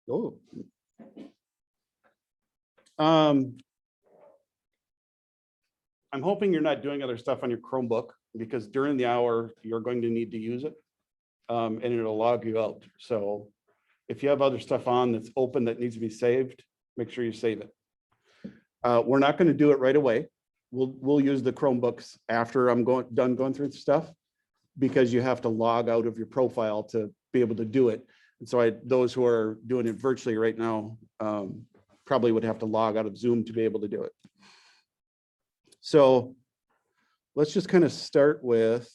Oh. I'm hoping you're not doing other stuff on your Chromebook because during the hour, you're going to need to use it. And it'll log you out. So if you have other stuff on that's open that needs to be saved, make sure you save it. We're not going to do it right away. We'll use the Chromebooks after I'm done going through the stuff, because you have to log out of your profile to be able to do it. And so those who are doing it virtually right now probably would have to log out of Zoom to be able to do it. So let's just kind of start with,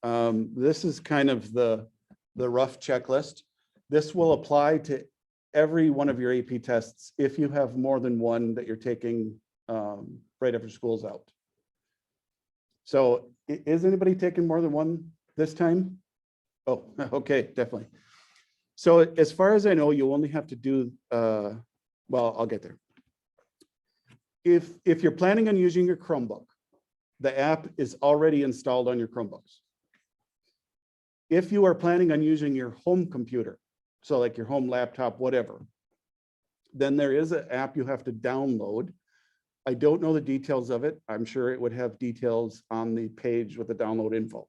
this is kind of the rough checklist. This will apply to every one of your AP tests if you have more than one that you're taking right after school's out. So is anybody taking more than one this time? Oh, okay, definitely. So as far as I know, you only have to do, well, I'll get there. If you're planning on using your Chromebook, the app is already installed on your Chromebooks. If you are planning on using your home computer, so like your home laptop, whatever, then there is an app you have to download. I don't know the details of it. I'm sure it would have details on the page with the download info.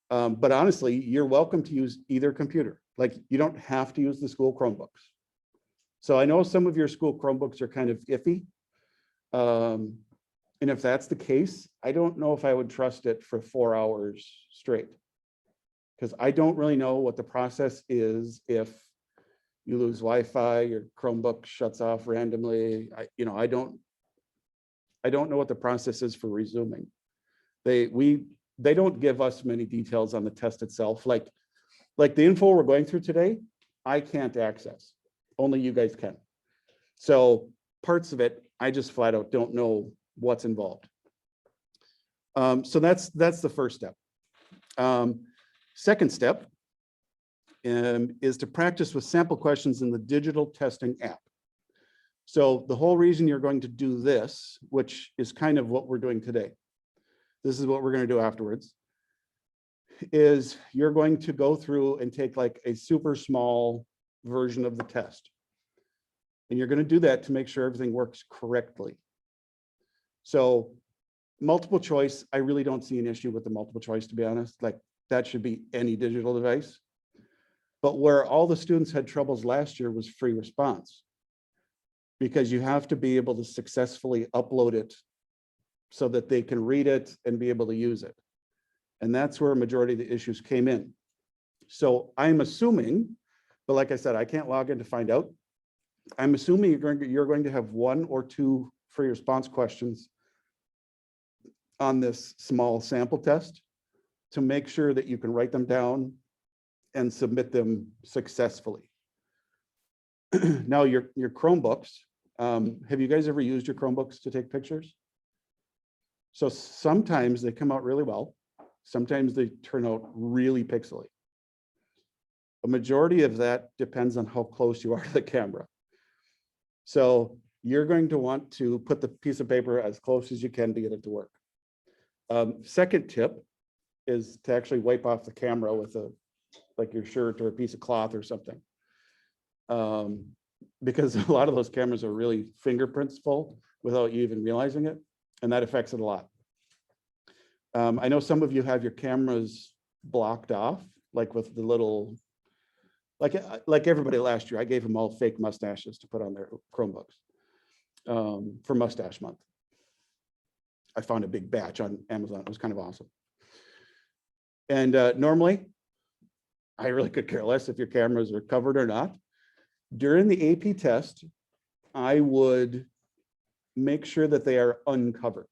But honestly, you're welcome to use either computer. Like, you don't have to use the school Chromebooks. So I know some of your school Chromebooks are kind of iffy. And if that's the case, I don't know if I would trust it for 4 hours straight, because I don't really know what the process is if you lose Wi-Fi, your Chromebook shuts off randomly. I don't know what the process is for resuming. They don't give us many details on the test itself. Like the info we're going through today, I can't access. Only you guys can. So parts of it, I just flat out don't know what's involved. So that's the first step. Second step is to practice with sample questions in the digital testing app. So the whole reason you're going to do this, which is kind of what we're doing today, this is what we're going to do afterwards, is you're going to go through and take like a super small version of the test. And you're going to do that to make sure everything works correctly. So multiple choice, I really don't see an issue with the multiple choice, to be honest. Like, that should be any digital device. But where all the students had troubles last year was free response, because you have to be able to successfully upload it so that they can read it and be able to use it. And that's where a majority of the issues came in. So I'm assuming, but like I said, I can't log in to find out. I'm assuming you're going to have 1 or 2 free response questions on this small sample test to make sure that you can write them down and submit them successfully. Now, your Chromebooks, have you guys ever used your Chromebooks to take pictures? So sometimes they come out really well. Sometimes they turn out really pixely. A majority of that depends on how close you are to the camera. So you're going to want to put the piece of paper as close as you can to get it to work. Second tip is to actually wipe off the camera with like your shirt or a piece of cloth or something. Because a lot of those cameras are really fingerprints full without you even realizing it, and that affects it a lot. I know some of you have your cameras blocked off, like with the little, like everybody last year, I gave them all fake mustaches to put on their Chromebooks for Mustache Month. I found a big batch on Amazon. It was kind of awesome. And normally, I really could care less if your cameras are covered or not. During the AP test, I would make sure that they are uncovered.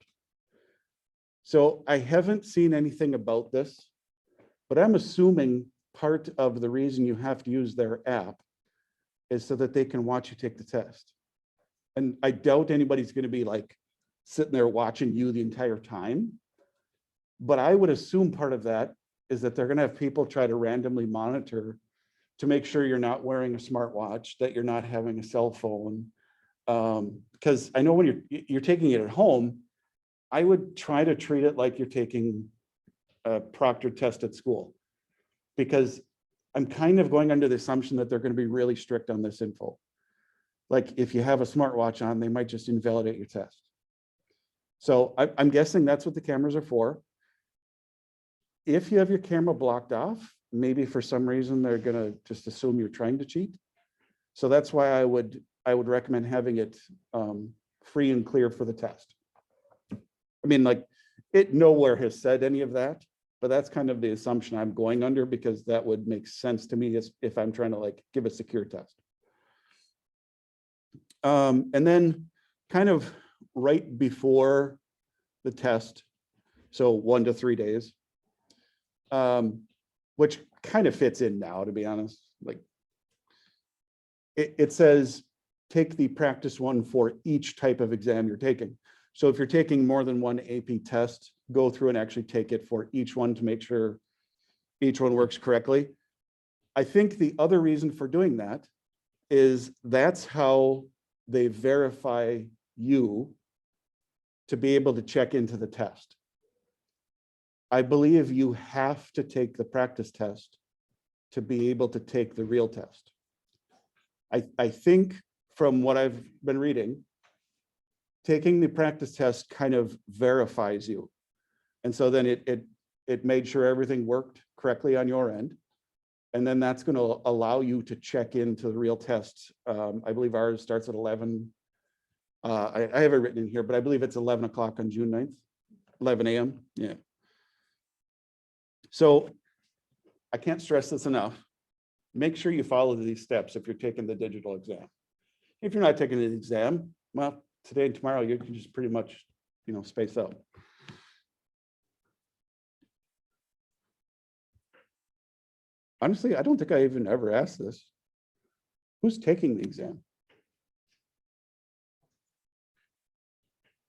So I haven't seen anything about this, but I'm assuming part of the reason you have to use their app is so that they can watch you take the test. And I doubt anybody's going to be like sitting there watching you the entire time. But I would assume part of that is that they're going to have people try to randomly monitor to make sure you're not wearing a smartwatch, that you're not having a cell phone. Because I know when you're taking it at home, I would try to treat it like you're taking a proctored test at school, because I'm kind of going under the assumption that they're going to be really strict on this info. Like if you have a smartwatch on, they might just invalidate your test. So I'm guessing that's what the cameras are for. If you have your camera blocked off, maybe for some reason they're going to just assume you're trying to cheat. So that's why I would recommend having it free and clear for the test. I mean, like it nowhere has said any of that, but that's kind of the assumption I'm going under, because that would make sense to me if I'm trying to like give a secure test. And then kind of right before the test, so 1 to 3 days, which kind of fits in now, to be honest. Like it says, take the practice one for each type of exam you're taking. So if you're taking more than one AP test, go through and actually take it for each one to make sure each one works correctly. I think the other reason for doing that is that's how they verify you to be able to check into the test. I believe you have to take the practice test to be able to take the real test. I think from what I've been reading, taking the practice test kind of verifies you. And so then it made sure everything worked correctly on your end. And then that's going to allow you to check into the real test. I believe ours starts at 11. I have it written in here, but I believe it's 11 o'clock on June 9th, 11 a.m. Yeah. So I can't stress this enough. Make sure you follow these steps if you're taking the digital exam. If you're not taking the exam, well, today and tomorrow, you can just pretty much, space out. Honestly, I don't think I even ever asked this. Who's taking the exam?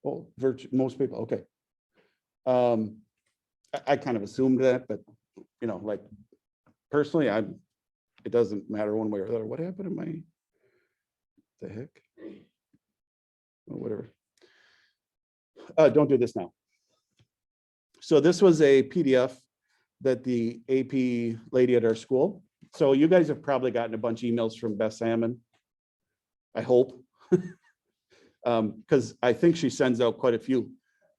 Well, most people, okay. I kind of assumed that, but like personally, it doesn't matter one way or the other. What happened to my, the heck? Well, whatever. Don't do this now. So this was a PDF that the AP lady at our school. So you guys have probably gotten a bunch of emails from Beth Salmon, I hope, because I think she sends out quite a few.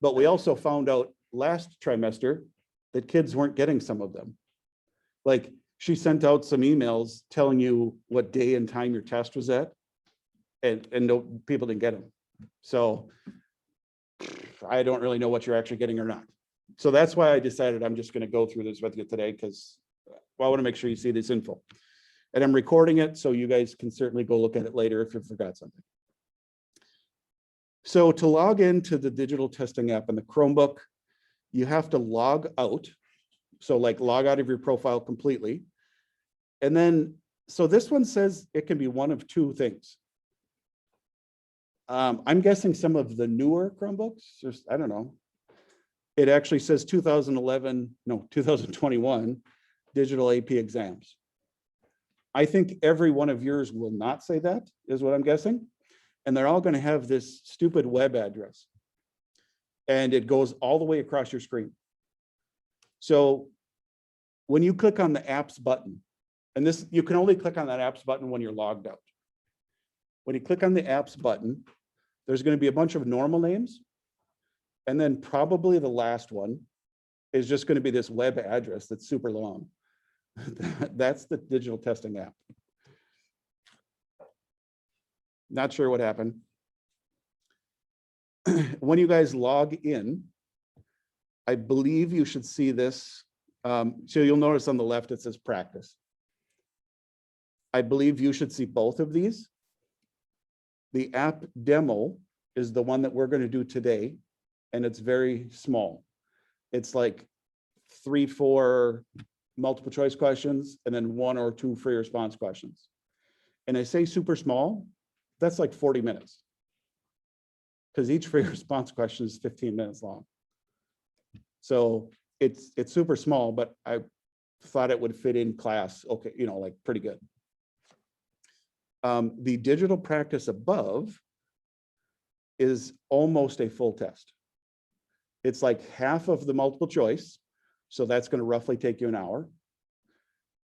But we also found out last trimester that kids weren't getting some of them. Like she sent out some emails telling you what day and time your test was at, and no, people didn't get them. So I don't really know what you're actually getting or not. So that's why I decided I'm just going to go through this with you today, because I want to make sure you see this info. And I'm recording it, so you guys can certainly go look at it later if you forgot something. So to log into the digital testing app in the Chromebook, you have to log out. So like log out of your profile completely. And then, so this one says it can be one of two things. I'm guessing some of the newer Chromebooks, I don't know. It actually says 2021 digital AP exams. I think every one of yours will not say that, is what I'm guessing. And they're all going to have this stupid web address. And it goes all the way across your screen. So when you click on the apps button, and this, you can only click on that apps button when you're logged out. When you click on the apps button, there's going to be a bunch of normal names. And then probably the last one is just going to be this web address that's super long. That's the digital testing app. Not sure what happened. When you guys log in, I believe you should see this. So you'll notice on the left, it says practice. I believe you should see both of these. The app demo is the one that we're going to do today, and it's very small. It's like 3-4 multiple choice questions, and then 1 or 2 free response questions. And I say super small, that's like 40 minutes. Because each free response question is 15 minutes long. So it's super small, but I thought it would fit in class. Okay, like pretty good. The digital practice above is almost a full test. It's like half of the multiple choice. So that's going to roughly take you an hour.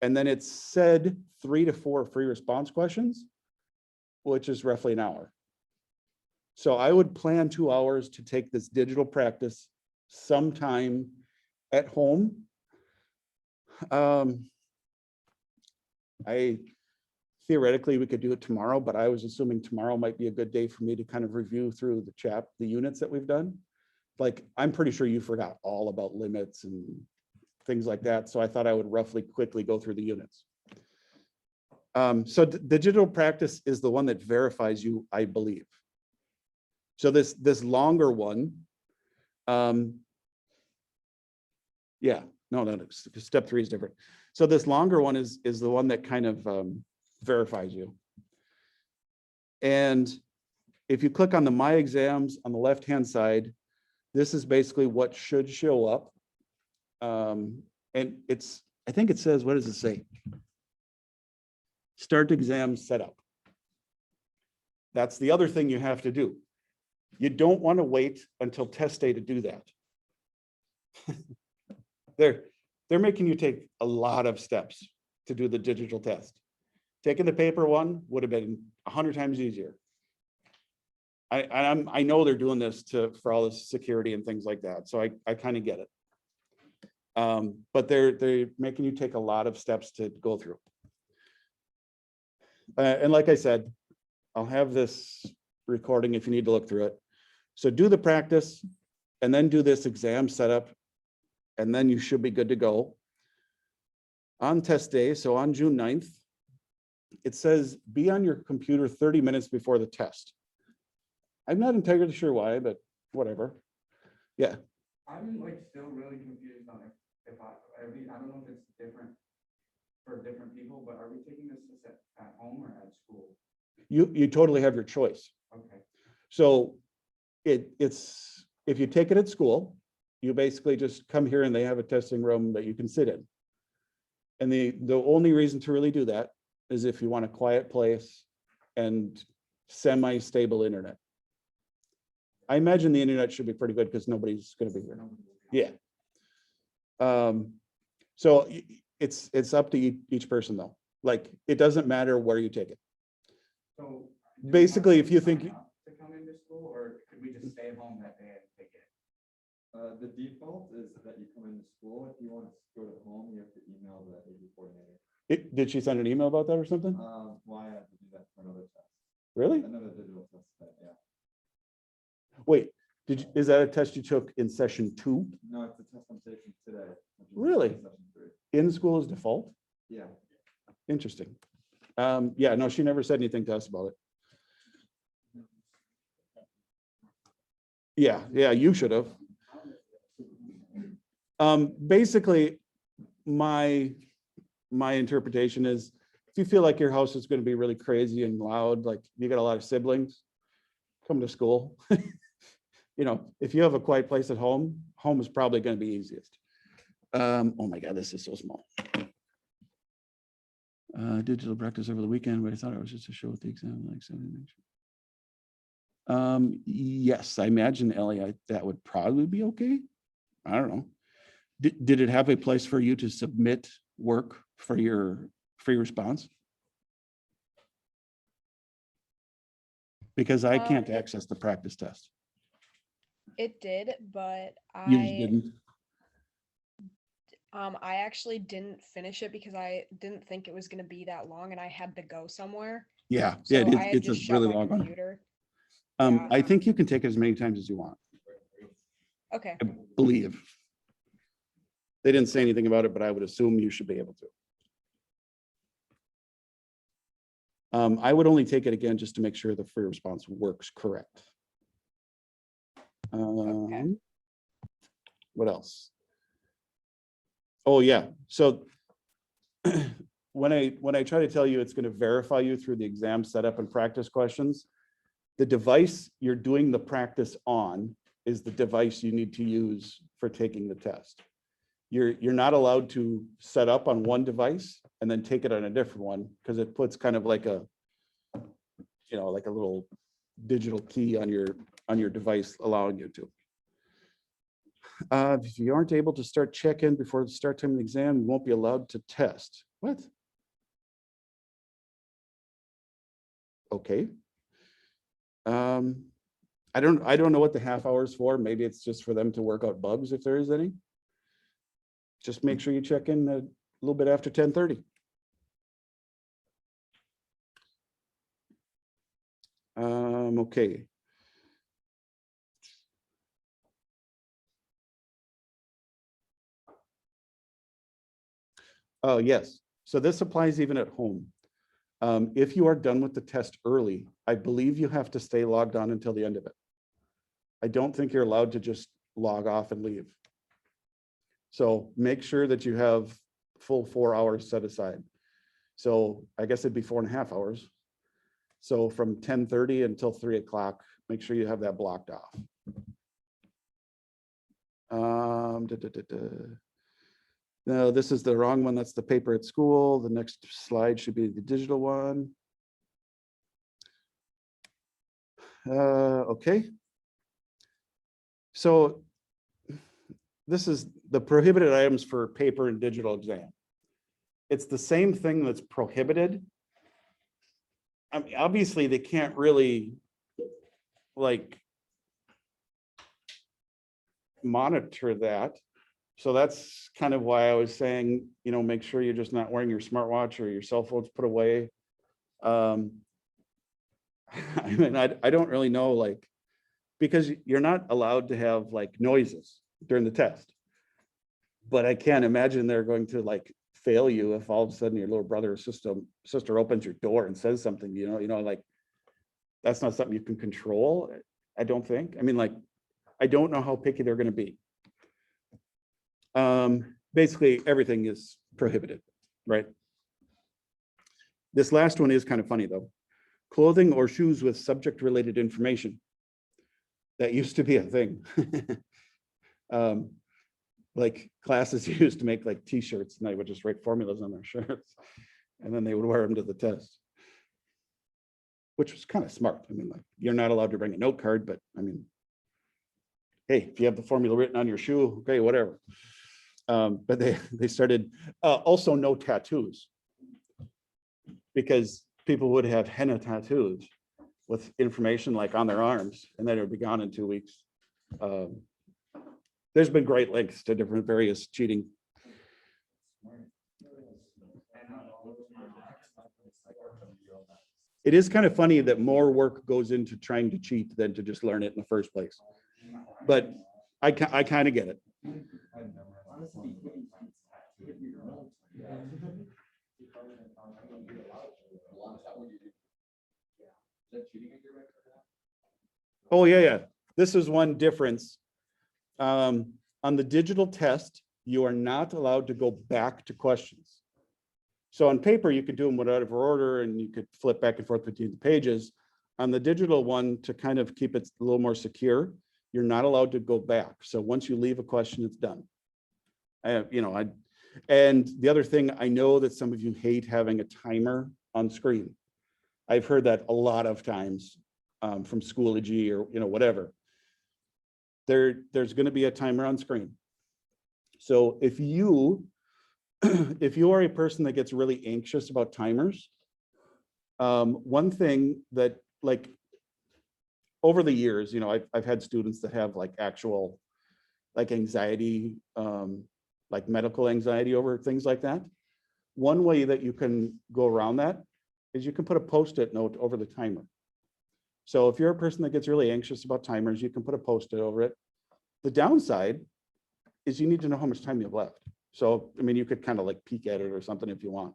And then it said 3 to 4 free response questions, which is roughly an hour. So I would plan 2 hours to take this digital practice sometime at home. I theoretically, we could do it tomorrow, but I was assuming tomorrow might be a good day for me to kind of review through the units that we've done. Like, I'm pretty sure you forgot all about limits and things like that. So I thought I would quickly go through the units. So digital practice is the one that verifies you, I believe. So this longer one, yeah, no, step 3 is different. So this longer one is the one that kind of verifies you. And if you click on the My Exams on the left-hand side, this is basically what should show up. And I think it says, what does it say? Start exam setup. That's the other thing you have to do. You don't want to wait until test day to do that. They're making you take a lot of steps to do the digital test. Taking the paper one would have been 100 times easier. I know they're doing this for all this security and things like that, so I kind of get it. But they're making you take a lot of steps to go through. And like I said, I'll have this recording if you need to look through it. So do the practice and then do this exam setup, and then you should be good to go. On test day, so on June 9th, it says be on your computer 30 minutes before the test. I'm not entirely sure why, but whatever. Yeah. I'm like still really confused on if I don't know if it's different for different people, but are we taking this at home or at school? You totally have your choice. Okay. So it's if you take it at school, you basically just come here and they have a testing room that you can sit in. And the only reason to really do that is if you want a quiet place and semi-stable internet. I imagine the internet should be pretty good because nobody's going to be here. Yeah. So it's up to each person though. Like, it doesn't matter where you take it. So basically, if you think to come into school, or could we just stay at home that day and take it? The default is that you come into school. If you want to go to home, you have to email the AD coordinator. Did she send an email about that or something? Why I have to do that for another test? Really? Another digital test, yeah. Wait, is that a test you took in session 2? No, it's a test I'm taking today. Really? Session 3. In school is default? Yeah. Interesting. Yeah, no, she never said anything to us about it. Yeah, you should have. Basically, my interpretation is if you feel like your house is going to be really crazy and loud, like you got a lot of siblings, come to school. You know, if you have a quiet place at home, home is probably going to be easiest. Oh my God, this is so small. Digital practice over the weekend, but I thought it was just to show what the exam like. Yes, I imagine, Ellie, that would probably be okay. I don't know. Did it have a place for you to submit work for your free response? Because I can't access the practice test. It did, but You just didn't? I actually didn't finish it because I didn't think it was going to be that long and I had to go somewhere. Yeah, So yeah, I had it's just a shut really my long one. computer. Yeah. I think you can take it as many times as you want, Okay. I believe. They didn't say anything about it, but I would assume you should be able to. I would only take it again just to make sure the free response works correct. What else? Oh yeah, so when I try to tell you it's going to verify you through the exam setup and practice questions, the device you're doing the practice on is the device you need to use for taking the test. You're not allowed to set up on one device and then take it on a different one because it puts kind of like a, you know, like a little digital key on your device allowing you to. If you aren't able to start check-in before the start time of the exam, you won't be allowed to test. What? Okay. I don't know what the half hour is for. Maybe it's just for them to work out bugs if there is any. Just make sure you check in a little bit after 10:30. Okay. Oh, yes. So this applies even at home. If you are done with the test early, I believe you have to stay logged on until the end of it. I don't think you're allowed to just log off and leave. So make sure that you have full 4 hours set aside. So I guess it'd be 4.5 hours. So from 10:30 until 3 o'clock, make sure you have that blocked off. No, this is the wrong one. That's the paper at school. The next slide should be the digital one. Okay. So this is the prohibited items for paper and digital exam. It's the same thing that's prohibited. I mean, obviously they can't really like monitor that. So that's kind of why I was saying, you know, make sure you're just not wearing your smartwatch or your cell phone's put away. I mean, I don't really know, like, because you're not allowed to have like noises during the test. But I can't imagine they're going to like fail you if all of a sudden your little brother or sister opens your door and says something, you know, like that's not something you can control. I don't think. I mean, like, I don't know how picky they're going to be. Basically everything is prohibited, right? This last one is kind of funny though. Clothing or shoes with subject related information. That used to be a thing. Like classes used to make like t-shirts and they would just write formulas on their shirts and then they would wear them to the test. Which was kind of smart. I mean, like, you're not allowed to bring a note card, but I mean, hey, if you have the formula written on your shoe, okay, whatever. But they started, also no tattoos. Because people would have henna tattoos with information like on their arms, and then it would be gone in 2 weeks. There's been great links to different various cheating. It is kind of funny that more work goes into trying to cheat than to just learn it in the first place. But I kind of get it. Oh, yeah. This is one difference. On the digital test, you are not allowed to go back to questions. So on paper, you could do them whatever order and you could flip back and forth between the pages. On the digital one, to kind of keep it a little more secure, you're not allowed to go back. So once you leave a question, it's done. And the other thing, I know that some of you hate having a timer on screen. I've heard that a lot of times from Schoology or whatever. There's going to be a timer on screen. So if you are a person that gets really anxious about timers, one thing that, like, over the years, I've had students that have like actual like anxiety, like medical anxiety over things like that. One way that you can go around that is you can put a Post-it note over the timer. So if you're a person that gets really anxious about timers, you can put a Post-it over it. The downside is you need to know how much time you have left. So, I mean, you could kind of like peek at it or something if you want.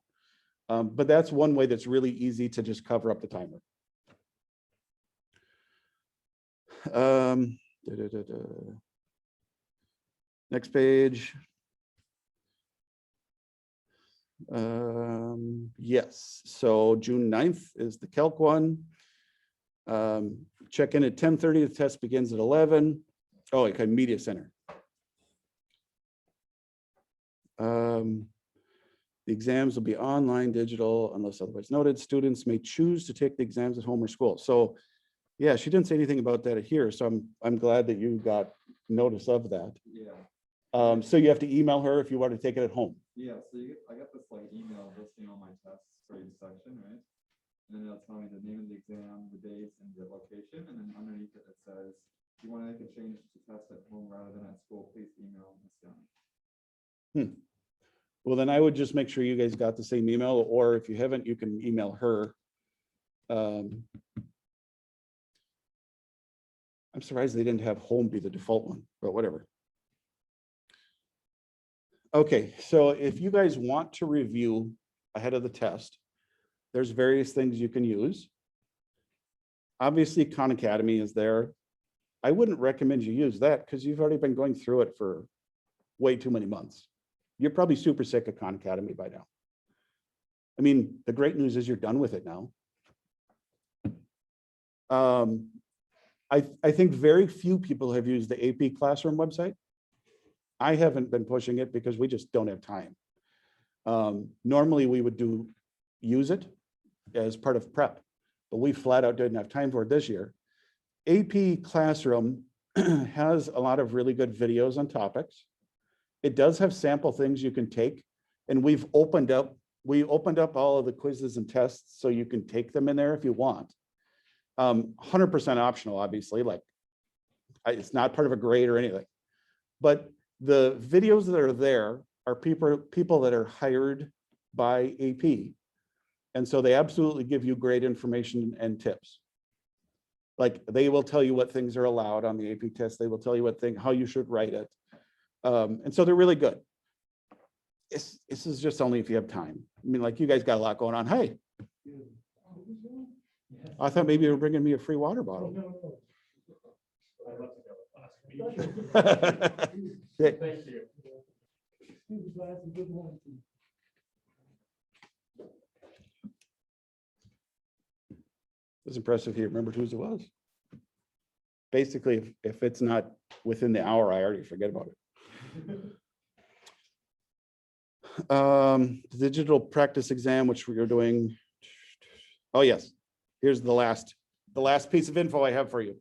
But that's one way that's really easy to just cover up the timer. Next page. Yes, so June 9th is the Calc one. Check in at 10:30. The test begins at 11. Oh, okay, Media Center. The exams will be online, digital, unless otherwise noted. Students may choose to take the exams at home or school. So, yeah, she didn't say anything about that here. So I'm glad that you got notice of that. Yeah. So you have to email her if you want to take it at home. Yeah, so I got this like email listing all my tests for each section, right? And then it'll tell me the name of the exam, the dates, and the location, and then underneath it, it says, if you want to make a change to test at home rather than at school, please email Ms. Young. Well, then I would just make sure you guys got the same email, or if you haven't, you can email her. I'm surprised they didn't have home be the default one, but whatever. Okay, so if you guys want to review ahead of the test, there's various things you can use. Obviously, Khan Academy is there. I wouldn't recommend you use that because you've already been going through it for way too many months. You're probably super sick of Khan Academy by now. I mean, the great news is you're done with it now. I think very few people have used the AP Classroom website. I haven't been pushing it because we just don't have time. Normally we would use it as part of prep, but we flat out didn't have time for it this year. AP Classroom has a lot of really good videos on topics. It does have sample things you can take, and we opened up all of the quizzes and tests so you can take them in there if you want. 100% optional, obviously, like it's not part of a grade or anything, but the videos that are there are people that are hired by AP. And so they absolutely give you great information and tips. Like they will tell you what things are allowed on the AP test. They will tell you how you should write it. And so they're really good. This is just only if you have time. I mean, like you guys got a lot going on. Hey, I thought maybe you were bringing me a free water bottle. Yeah. Thank you. It's impressive he remembered whose it was. Basically, if it's not within the hour, I already forget about it. The digital practice exam, which we are doing. Oh, yes. Here's the last piece of info I have for you.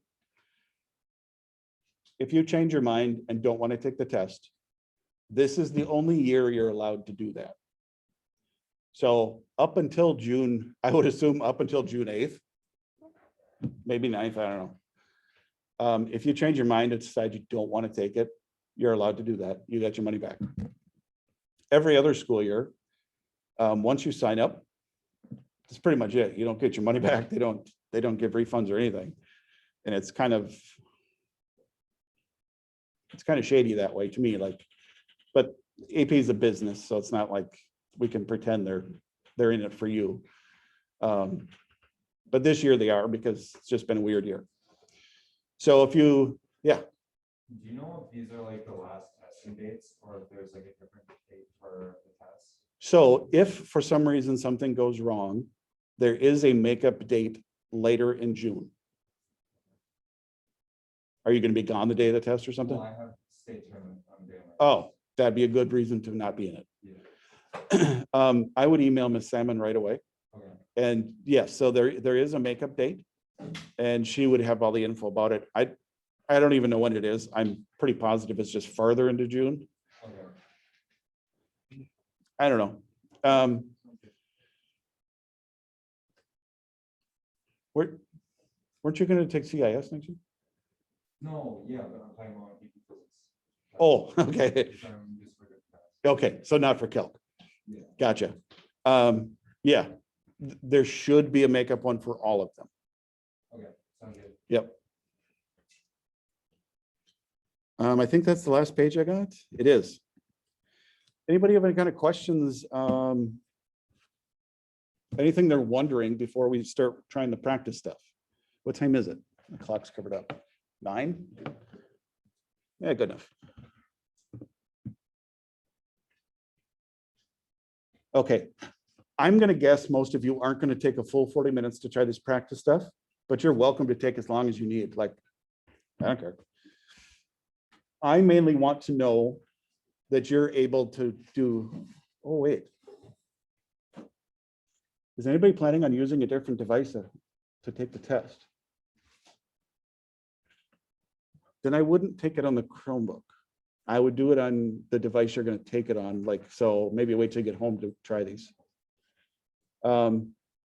If you change your mind and don't want to take the test, this is the only year you're allowed to do that. So up until June, I would assume up until June 8th, maybe 9th, I don't know. If you change your mind and decide you don't want to take it, you're allowed to do that. You got your money back. Every other school year, once you sign up, that's pretty much it. You don't get your money back. They don't give refunds or anything. And it's kind of shady that way to me, like, but AP is a business, so it's not like we can pretend they're in it for you. But this year they are, because it's just been a weird year. So if you, yeah. Do you know if these are like the last testing dates or if there's like a different date for the test? So if for some reason something goes wrong, there is a makeup date later in June. Are you going to be gone the day of the test or something? Well, I have state tournament. I'm doing my Oh, that'd be a good reason to not be in it. Yeah. I would email Miss Salmon right away. Okay. And yes, so there is a makeup date, and she would have all the info about it. I don't even know when it is. I'm pretty positive it's just farther into June. Okay. I don't know. Weren't you going to take CIS next year? No, yeah, but I'm talking about AP physics. Oh, okay. Just for the test. Okay, so not for Calc. Yeah. Gotcha. Yeah, there should be a makeup one for all of them. Okay, sounds good. Yep. I think that's the last page I got. It is. Anybody have any kind of questions? Anything they're wondering before we start trying to practice stuff? What time is it? The clock's covered up. 9? Yeah, good enough. Okay, I'm gonna guess most of you aren't gonna take a full 40 minutes to try this practice stuff, but you're welcome to take as long as you need. Like, I don't care. I mainly want to know that you're able to do, oh, wait. Is anybody planning on using a different device to take the test? Then I wouldn't take it on the Chromebook. I would do it on the device you're gonna take it on, like, so maybe wait till you get home to try these.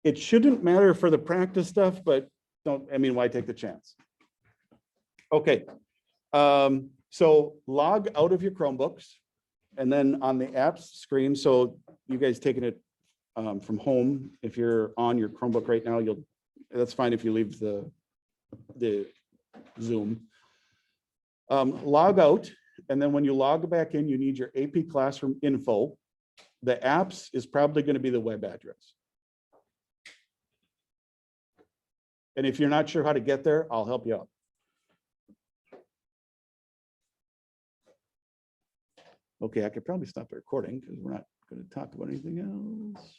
It shouldn't matter for the practice stuff, but why take the chance? Okay. So log out of your Chromebooks and then on the apps screen. So you guys taking it from home. If you're on your Chromebook right now, that's fine if you leave the Zoom. Log out, and then when you log back in, you need your AP Classroom info. The apps is probably going to be the web address. And if you're not sure how to get there, I'll help you out. Okay, I could probably stop the recording because we're not going to talk about anything else.